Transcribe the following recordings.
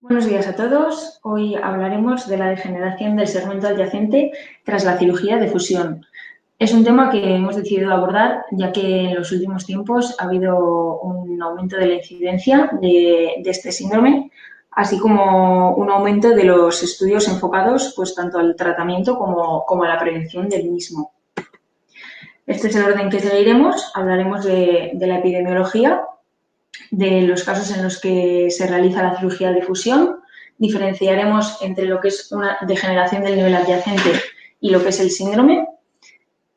Buenos días a todos. Hoy hablaremos de la degeneración del segmento adyacente tras la cirugía de fusión. Es un tema que hemos decidido abordar ya que en los últimos tiempos ha habido un aumento de la incidencia de este síndrome, así como un aumento de los estudios enfocados pues, tanto al tratamiento como a la prevención del mismo. Este es el orden que seguiremos. Hablaremos de la epidemiología, de los casos en los que se realiza la cirugía de fusión, diferenciaremos entre lo que es una degeneración del nivel adyacente y lo que es el síndrome.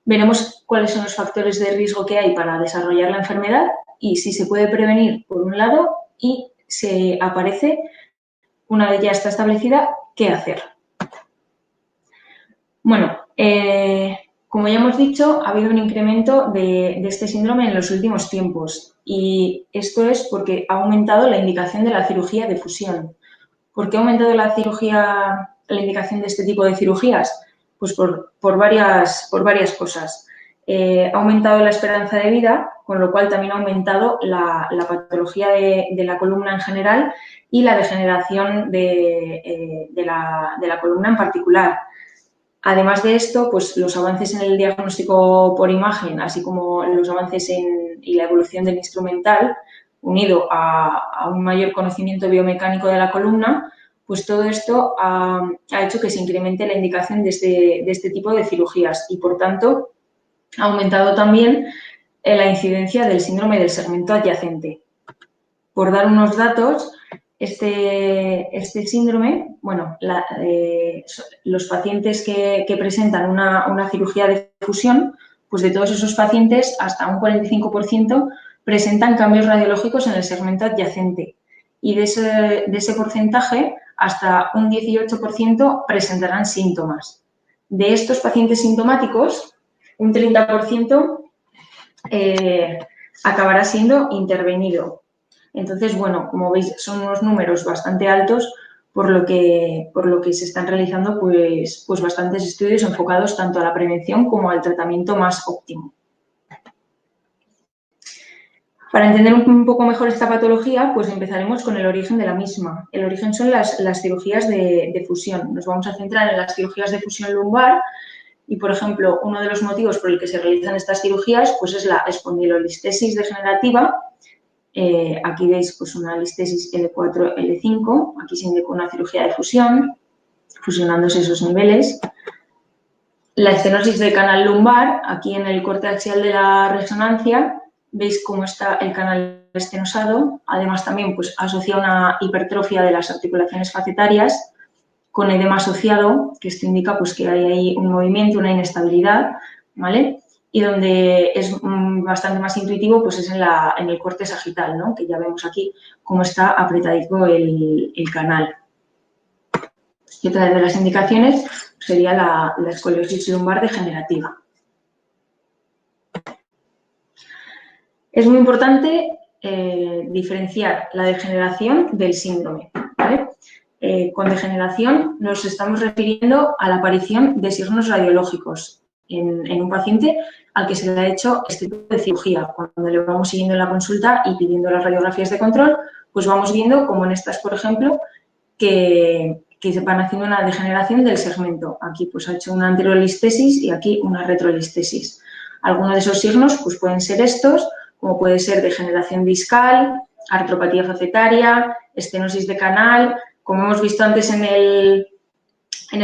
Veremos cuáles son los factores de riesgo que hay para desarrollar la enfermedad y si se puede prevenir, por un lado, y si aparece, una vez ya está establecida, qué hacer. Bueno, como ya hemos dicho, ha habido un incremento de este síndrome en los últimos tiempos y esto es porque ha aumentado la indicación de la cirugía de fusión. ¿Por qué ha aumentado la indicación de este tipo de cirugías? Pues por varias cosas. Ha aumentado la esperanza de vida, con lo cual también ha aumentado la patología de la columna en general y la degeneración de la columna en particular. Además de esto, pues los avances en el diagnóstico por imagen, así como los avances y la evolución del instrumental, unido a un mayor conocimiento biomecánico de la columna, pues todo esto ha hecho que se incremente la indicación de este tipo de cirugías y, por tanto, ha aumentado también la incidencia del síndrome del segmento adyacente. Por dar unos datos, este síndrome, bueno, los pacientes que presentan una cirugía de fusión, pues de todos esos pacientes, hasta un 45% presentan cambios radiológicos en el segmento adyacente. Y de ese porcentaje, hasta un 18% presentarán síntomas. De estos pacientes sintomáticos, un 30% acabará siendo intervenido. Entonces, bueno, como veis, son unos números bastante altos, por lo que se están realizando pues bastantes estudios enfocados tanto a la prevención como al tratamiento más óptimo. Para entender un poco mejor esta patología, pues empezaremos con el origen de la misma. El origen son las cirugías de fusión. Nos vamos a centrar en las cirugías de fusión lumbar y, por ejemplo, uno de los motivos por el que se realizan estas cirugías pues es la espondilolistesis degenerativa. Aquí veis pues, una listesis L4, L5, aquí se indica una cirugía de fusión, fusionándose esos niveles. La estenosis del canal lumbar, aquí en el corte axial de la resonancia, veis cómo está el canal estenosado, además también pues, asocia una hipertrofia de las articulaciones facetarias con edema asociado, que esto indica pues, que hay ahí un movimiento, una inestabilidad, ¿vale? Y donde es bastante más intuitivo pues es en el corte sagital, ¿no? Que ya vemos aquí cómo está apretadito el canal. Y otra de las indicaciones sería la escoliosis lumbar degenerativa. Es muy importante diferenciar la degeneración del síndrome, ¿vale? Con degeneración nos estamos refiriendo a la aparición de signos radiológicos en un paciente al que se le ha hecho este tipo de cirugía. Cuando le vamos siguiendo en la consulta y pidiendo las radiografías de control, pues vamos viendo, como en estas, por ejemplo, que se van haciendo una degeneración del segmento. Aquí pues ha hecho una anterolistesis y aquí una retrolistesis. Algunos de esos signos pues pueden ser estos, como puede ser degeneración discal, artropatía facetaria, estenosis de canal. Como hemos visto antes en el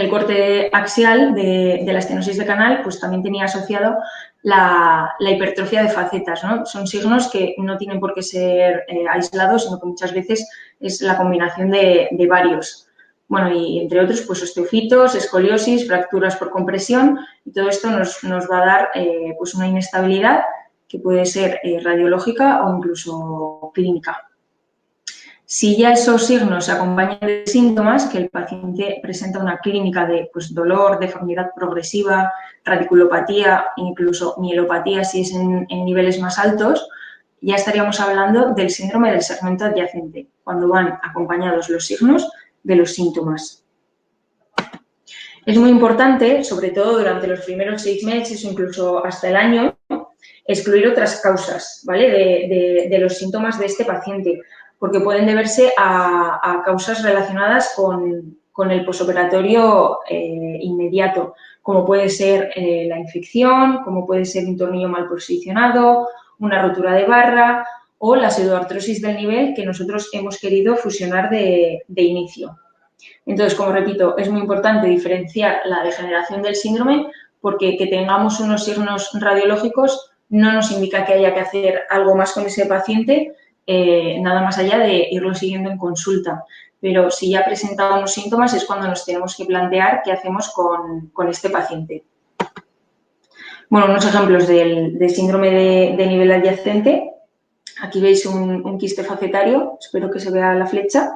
corte axial de la estenosis de canal, pues también tenía asociado la hipertrofia de facetas, ¿no? Son signos que no tienen por qué ser aislados, sino que muchas veces es la combinación de varios. Bueno, y entre otros, pues osteofitos, escoliosis, fracturas por compresión, y todo esto nos va a dar pues una inestabilidad que puede ser radiológica o incluso clínica. Si ya esos signos se acompañan de síntomas, que el paciente presenta una clínica de pues, dolor, deformidad progresiva, radiculopatía, incluso mielopatía si es en niveles más altos, ya estaríamos hablando del síndrome del segmento adyacente, cuando van acompañados los signos de los síntomas. Es muy importante, sobre todo durante los primeros 6 meses o incluso hasta el año, excluir otras causas, ¿vale? De los síntomas de este paciente, porque pueden deberse a causas relacionadas con el posoperatorio inmediato, como puede ser la infección, como puede ser un tornillo mal posicionado, una rotura de barra o la pseudoartrosis del nivel que nosotros hemos querido fusionar de inicio. Entonces, como repito, es muy importante diferenciar la degeneración del síndrome porque que tengamos unos signos radiológicos no nos indica que haya que hacer algo más con ese paciente, nada más allá de irlo siguiendo en consulta. Pero si ya presenta unos síntomas es cuando nos tenemos que plantear qué hacemos con este paciente. Bueno, unos ejemplos del síndrome de nivel adyacente. Aquí veis un quiste facetario, espero que se vea la flecha.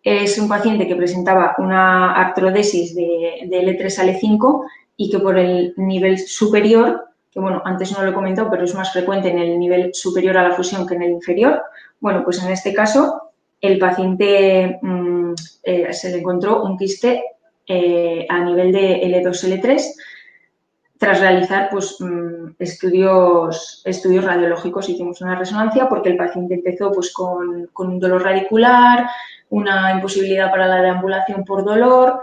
Es un paciente que presentaba una artrodesis de L3 a L5 y que por el nivel superior, que bueno, antes no lo he comentado, pero es más frecuente en el nivel superior a la fusión que en el inferior, bueno, pues en este caso el paciente se le encontró un quiste a nivel de L2, L3 tras realizar pues, estudios radiológicos. Hicimos una resonancia porque el paciente empezó pues, con un dolor radicular, una imposibilidad para la deambulación por dolor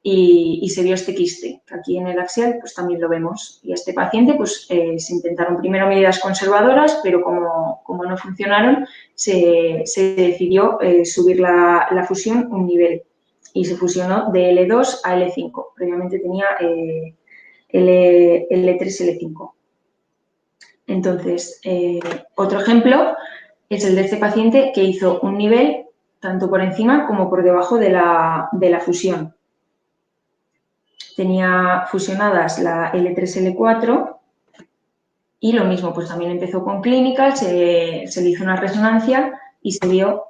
y se vio este quiste. Aquí en el axial pues, también lo vemos. Y a este paciente pues, se intentaron primero medidas conservadoras, pero como no funcionaron, se decidió subir la fusión un nivel y se fusionó de L2 a L5. Previamente tenía L3, L5. Entonces, otro ejemplo es el de este paciente que hizo un nivel tanto por encima como por debajo de la fusión. Tenía fusionadas la L3, L4 y lo mismo, pues también empezó con clínica, se le hizo una resonancia y se vio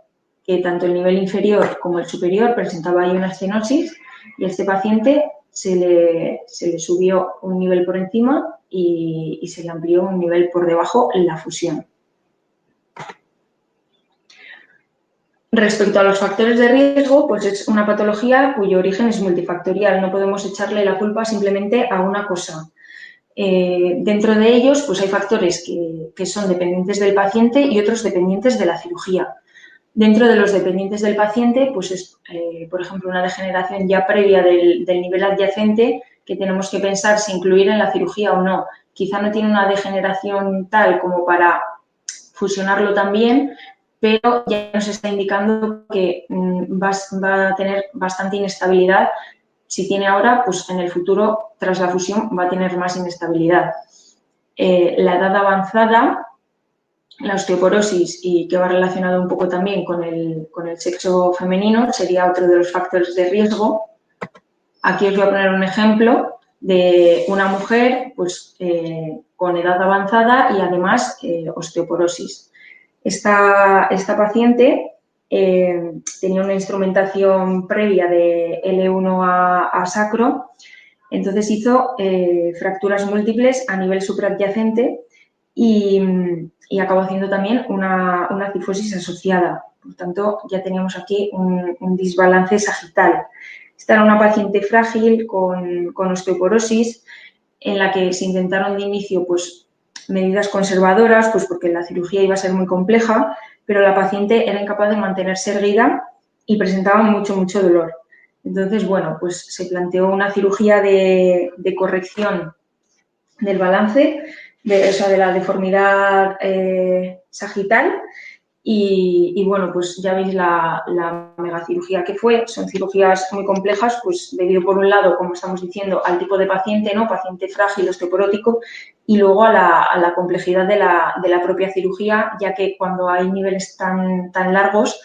que tanto el nivel inferior como el superior presentaba ahí una estenosis y a este paciente se le subió un nivel por encima y se le amplió un nivel por debajo en la fusión. Respecto a los factores de riesgo, pues es una patología cuyo origen es multifactorial. No podemos echarle la culpa simplemente a una cosa. Dentro de ellos, pues hay factores que son dependientes del paciente y otros dependientes de la cirugía. Dentro de los dependientes del paciente, pues es, por ejemplo, una degeneración ya previa del nivel adyacente que tenemos que pensar si incluir en la cirugía o no. Quizá no tiene una degeneración tal como para fusionarlo también, pero ya nos está indicando que va a tener bastante inestabilidad. Si tiene ahora, pues en el futuro, tras la fusión, va a tener más inestabilidad. La edad avanzada, la osteoporosis y que va relacionado un poco también con el sexo femenino, sería otro de los factores de riesgo. Aquí os voy a poner un ejemplo de una mujer pues, con edad avanzada y además osteoporosis. Esta paciente tenía una instrumentación previa de L1 a sacro, entonces hizo fracturas múltiples a nivel supraadyacente y acabó haciendo también una cifosis asociada. Por tanto, ya teníamos aquí un desbalance sagital. Esta era una paciente frágil con osteoporosis en la que se intentaron de inicio pues, medidas conservadoras, pues porque la cirugía iba a ser muy compleja, pero la paciente era incapaz de mantenerse erguida y presentaba mucho dolor. Entonces, bueno, pues se planteó una cirugía de corrección del balance, de la deformidad sagital y bueno, pues ya veis la megacirugía que fue. Son cirugías muy complejas, pues debido por un lado, como estamos diciendo, al tipo de paciente, ¿no? Paciente frágil, osteoporótico, y luego a la complejidad de la propia cirugía, ya que cuando hay niveles tan largos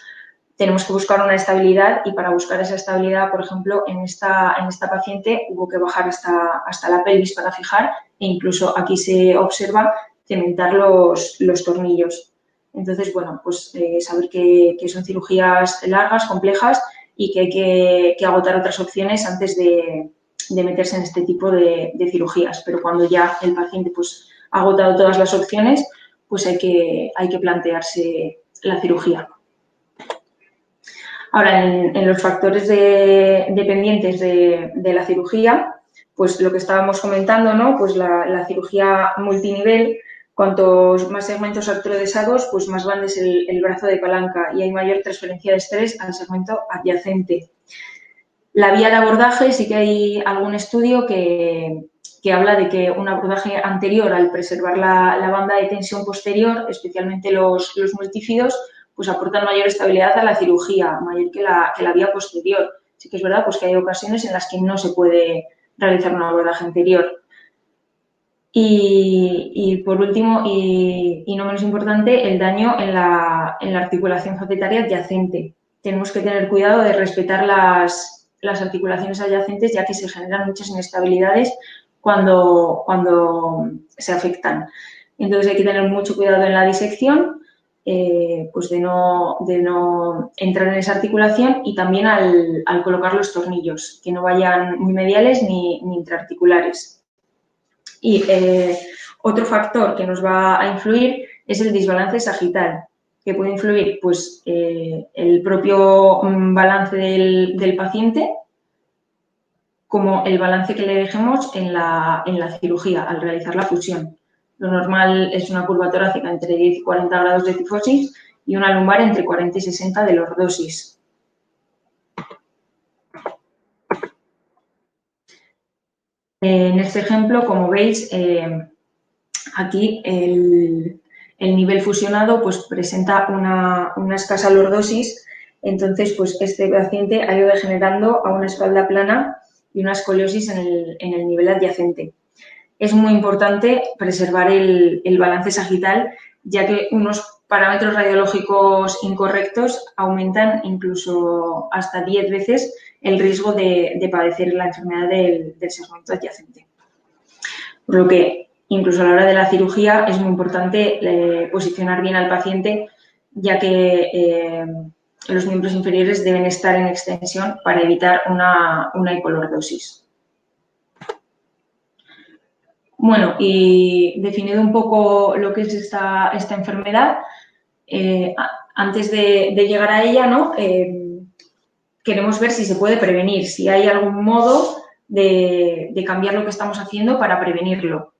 tenemos que buscar una estabilidad y para buscar esa estabilidad, por ejemplo, en esta paciente hubo que bajar hasta la pelvis para fijar e incluso aquí se observa cementar los tornillos. Entonces, bueno, pues saber que son cirugías largas, complejas y que hay que agotar otras opciones antes de meterse en este tipo de cirugías. Pero cuando ya el paciente pues, ha agotado todas las opciones, pues hay que plantearse la cirugía. Ahora, en los factores dependientes de la cirugía, pues lo que estábamos comentando, ¿no? Pues la cirugía multinivel, Cuantos más segmentos artrodesados, pues más grande es el brazo de palanca y hay mayor transferencia de estrés al segmento adyacente. La vía de abordaje, sí que hay algún estudio que habla de que un abordaje anterior, al preservar la banda de tensión posterior, especialmente los multífidos, pues aportan mayor estabilidad a la cirugía, mayor que la vía posterior. Sí que es verdad pues, que hay ocasiones en las que no se puede realizar un abordaje anterior. Y por último, y no menos importante, el daño en la articulación facetaria adyacente. Tenemos que tener cuidado de respetar las articulaciones adyacentes, ya que se generan muchas inestabilidades cuando se afectan. Entonces hay que tener mucho cuidado en la disección, pues de no entrar en esa articulación y también al colocar los tornillos, que no vayan muy mediales ni intraarticulares. Y otro factor que nos va a influir es el desbalance sagital, que puede influir pues, el propio balance del paciente como el balance que le dejemos en la cirugía al realizar la fusión. Lo normal es una curva torácica entre 10 y 40 grados de cifosis y una lumbar entre 40 y 60 de lordosis. En este ejemplo, como veis, aquí el nivel fusionado pues, presenta una escasa lordosis, entonces pues, este paciente ha ido degenerando a una espalda plana y una escoliosis en el nivel adyacente. Es muy importante preservar el balance sagital, ya que unos parámetros radiológicos incorrectos aumentan incluso hasta 10 veces el riesgo de padecer la enfermedad del segmento adyacente. Por lo que, incluso a la hora de la cirugía, es muy importante posicionar bien al paciente, ya que los miembros inferiores deben estar en extensión para evitar una hipoliordosis. Bueno, y definido un poco lo que es esta enfermedad, antes de llegar a ella, ¿no? Queremos ver si se puede prevenir, si hay algún modo de cambiar lo que estamos haciendo para prevenirlo.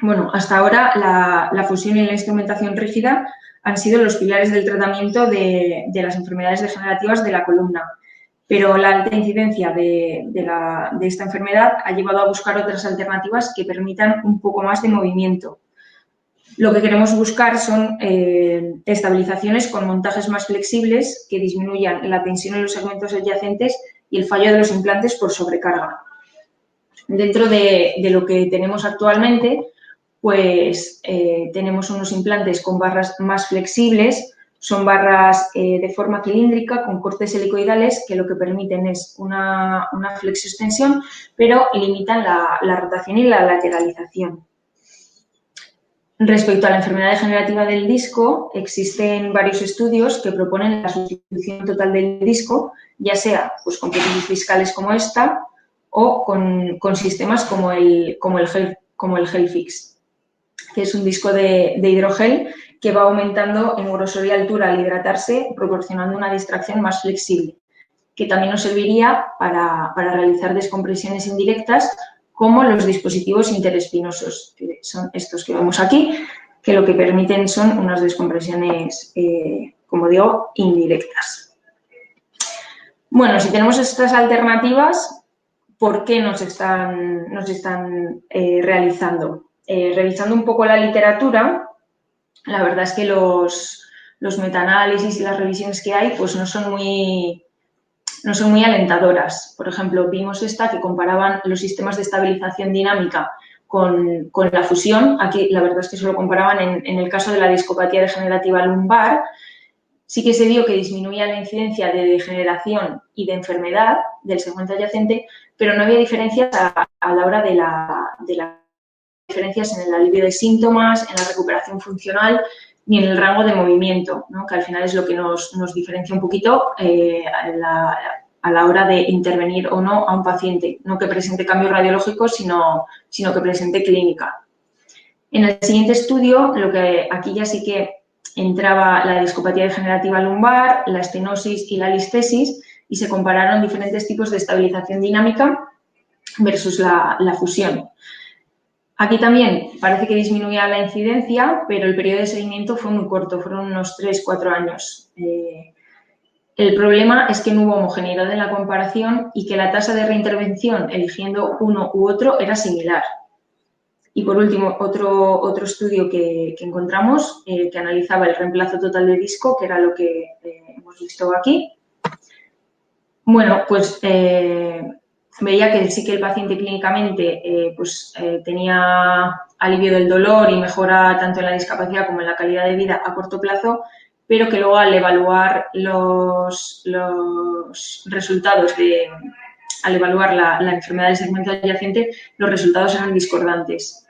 Bueno, hasta ahora la fusión y la instrumentación rígida han sido los pilares del tratamiento de las enfermedades degenerativas de la columna, pero la alta incidencia de esta enfermedad ha llevado a buscar otras alternativas que permitan un poco más de movimiento. Lo que queremos buscar son estabilizaciones con montajes más flexibles que disminuyan la tensión en los segmentos adyacentes y el fallo de los implantes por sobrecarga. Dentro de lo que tenemos actualmente, pues tenemos unos implantes con barras más flexibles, son barras de forma cilíndrica con cortes helicoidales que lo que permiten es una flexoextensión, pero limitan la rotación y la lateralización. Respecto a la enfermedad degenerativa del disco, existen varios estudios que proponen la sustitución total del disco, ya sea pues, con prótesis discales como esta o con sistemas como el Helfix, que es un disco de hidrogel que va aumentando en grosor y altura al hidratarse, proporcionando una distracción más flexible, que también nos serviría para realizar descompresiones indirectas como los dispositivos interespinosos, que son estos que vemos aquí, que lo que permiten son unas descompresiones, como digo, indirectas. Bueno, si tenemos estas alternativas, ¿por qué nos están realizando? Revisando un poco la literatura, la verdad es que los metaanálisis y las revisiones que hay pues no son muy alentadoras. Por ejemplo, vimos esta que comparaban los sistemas de estabilización dinámica con la fusión. Aquí la verdad es que solo comparaban en el caso de la discopatía degenerativa lumbar. Sí que se vio que disminuía la incidencia de degeneración y de enfermedad del segmento adyacente, pero no había diferencias a la hora de las diferencias en el alivio de síntomas, en la recuperación funcional ni en el rango de movimiento, ¿no? Que al final es lo que nos diferencia un poquito a la hora de intervenir o no a un paciente. No que presente cambios radiológicos, sino que presente clínica. En el siguiente estudio, lo que aquí ya sí que entraba la discopatía degenerativa lumbar, la estenosis y la listesis y se compararon diferentes tipos de estabilización dinámica versus la fusión. Aquí también parece que disminuía la incidencia, pero el periodo de seguimiento fue muy corto, fueron unos 3-4 años. El problema es que no hubo homogeneidad en la comparación y que la tasa de reintervención eligiendo uno u otro era similar. Y por último, otro estudio que encontramos que analizaba el reemplazo total de disco, que era lo que hemos visto aquí. Bueno, pues veía que sí que el paciente clínicamente tenía alivio del dolor y mejora tanto en la discapacidad como en la calidad de vida a corto plazo, pero que luego al evaluar los resultados al evaluar la enfermedad del segmento adyacente, los resultados eran discordantes.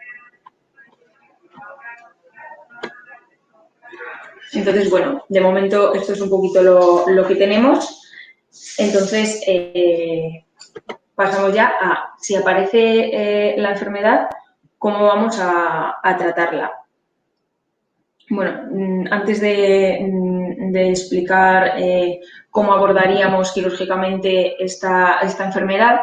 Entonces, bueno, de momento esto es un poquito lo que tenemos. Entonces, pasamos ya a, si aparece la enfermedad, ¿cómo vamos a tratarla? Bueno, antes de explicar cómo abordaríamos quirúrgicamente esta enfermedad,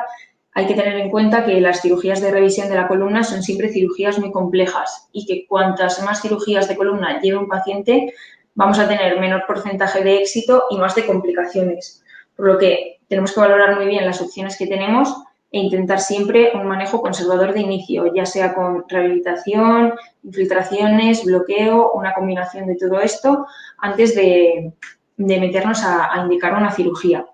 hay que tener en cuenta que las cirugías de revisión de la columna son siempre cirugías muy complejas y que cuantas más cirugías de columna lleve un paciente, vamos a tener menor porcentaje de éxito y más de complicaciones. Por lo que tenemos que valorar muy bien las opciones que tenemos e intentar siempre un manejo conservador de inicio, ya sea con rehabilitación, infiltraciones, bloqueo, una combinación de todo esto antes de meternos a indicar una cirugía.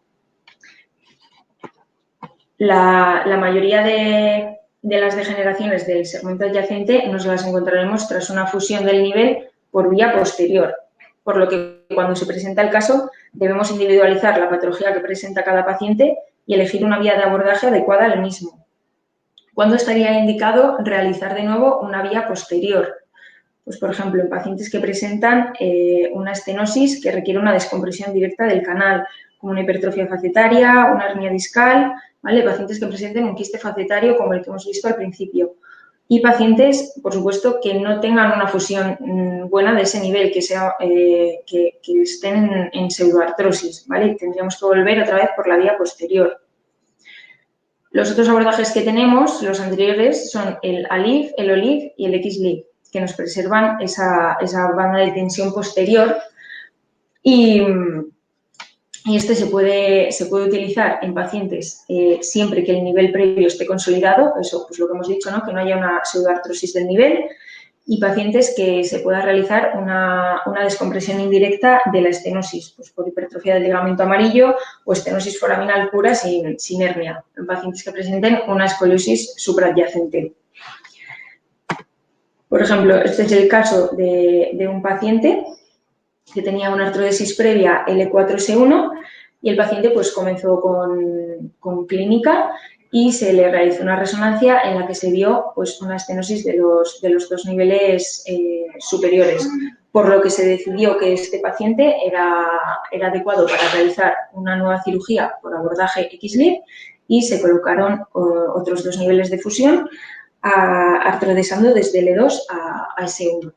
La mayoría de las degeneraciones del segmento adyacente nos las encontraremos tras una fusión del nivel por vía posterior, por lo que cuando se presenta el caso debemos individualizar la patología que presenta cada paciente y elegir una vía de abordaje adecuada al mismo. ¿Cuándo estaría indicado realizar de nuevo una vía posterior? Pues, por ejemplo, en pacientes que presentan una estenosis que requiere una descompresión directa del canal, como una hipertrofia facetaria, una hernia discal, ¿vale? Pacientes que presenten un quiste facetario como el que hemos visto al principio. Y pacientes, por supuesto, que no tengan una fusión buena de ese nivel, que estén en pseudoartrosis, ¿vale? Tendríamos que volver otra vez por la vía posterior. Los otros abordajes que tenemos, los anteriores, son el ALIF, el OLIF y el XLIF, que nos preservan esa banda de tensión posterior y este se puede utilizar en pacientes siempre que el nivel previo esté consolidado, eso pues lo que hemos dicho, ¿no? Que no haya una pseudoartrosis del nivel, y pacientes que se pueda realizar una descompresión indirecta de la estenosis, pues por hipertrofia del ligamento amarillo o estenosis foraminal pura sin hernia, en pacientes que presenten una escoliosis supraadyacente. Por ejemplo, este es el caso de un paciente que tenía una artrodesis previa L4-S1 y el paciente pues comenzó con clínica y se le realizó una resonancia en la que se vio pues una estenosis de los dos niveles superiores, por lo que se decidió que este paciente era adecuado para realizar una nueva cirugía por abordaje XLIF y se colocaron otros dos niveles de fusión artrodesando desde L2 a S1.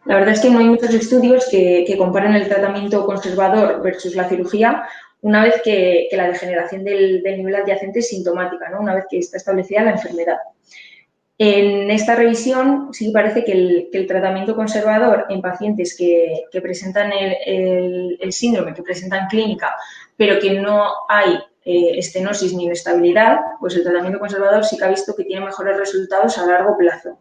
La verdad es que no hay muchos estudios que comparen el tratamiento conservador versus la cirugía una vez que la degeneración del nivel adyacente es sintomática, ¿no? Una vez que está establecida la enfermedad. En esta revisión sí parece que el tratamiento conservador en pacientes que presentan el síndrome, que presentan clínica, pero que no hay estenosis ni inestabilidad, pues el tratamiento conservador sí que ha visto que tiene mejores resultados a largo plazo.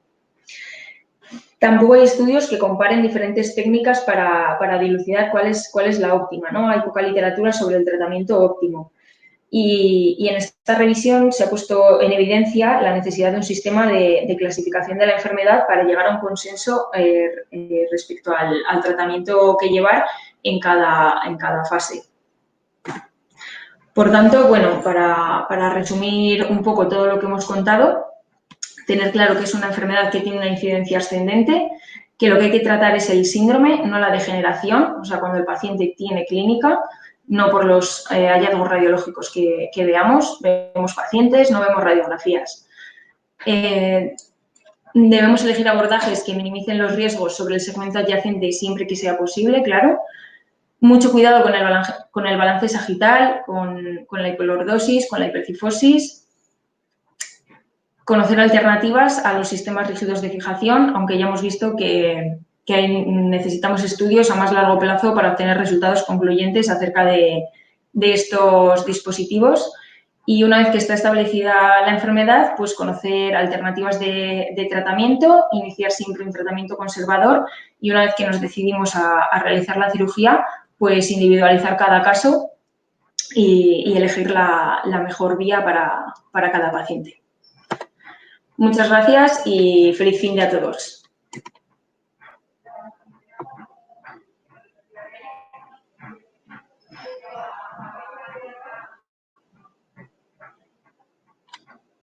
Tampoco hay estudios que comparen diferentes técnicas para dilucidar cuál es la óptima, ¿no? Hay poca literatura sobre el tratamiento óptimo. Y en esta revisión se ha puesto en evidencia la necesidad de un sistema de clasificación de la enfermedad para llegar a un consenso respecto al tratamiento que llevar en cada fase. Por tanto, bueno, para resumir un poco todo lo que hemos contado, tener claro que es una enfermedad que tiene una incidencia ascendente, que lo que hay que tratar es el síndrome, no la degeneración, o sea, cuando el paciente tiene clínica, no por los hallazgos radiológicos que veamos, vemos pacientes, no vemos radiografías. Debemos elegir abordajes que minimicen los riesgos sobre el segmento adyacente siempre que sea posible, claro. Mucho cuidado con el balance sagital, con la hipolordosis, con la hipercifosis. conocer alternativas a los sistemas rígidos de fijación, aunque ya hemos visto que necesitamos estudios a más largo plazo para obtener resultados concluyentes acerca de estos dispositivos. Y una vez que está establecida la enfermedad, pues conocer alternativas de tratamiento, iniciar siempre un tratamiento conservador y una vez que nos decidimos a realizar la cirugía, pues individualizar cada caso y elegir la mejor vía para cada paciente. Muchas gracias y feliz fin de a todos.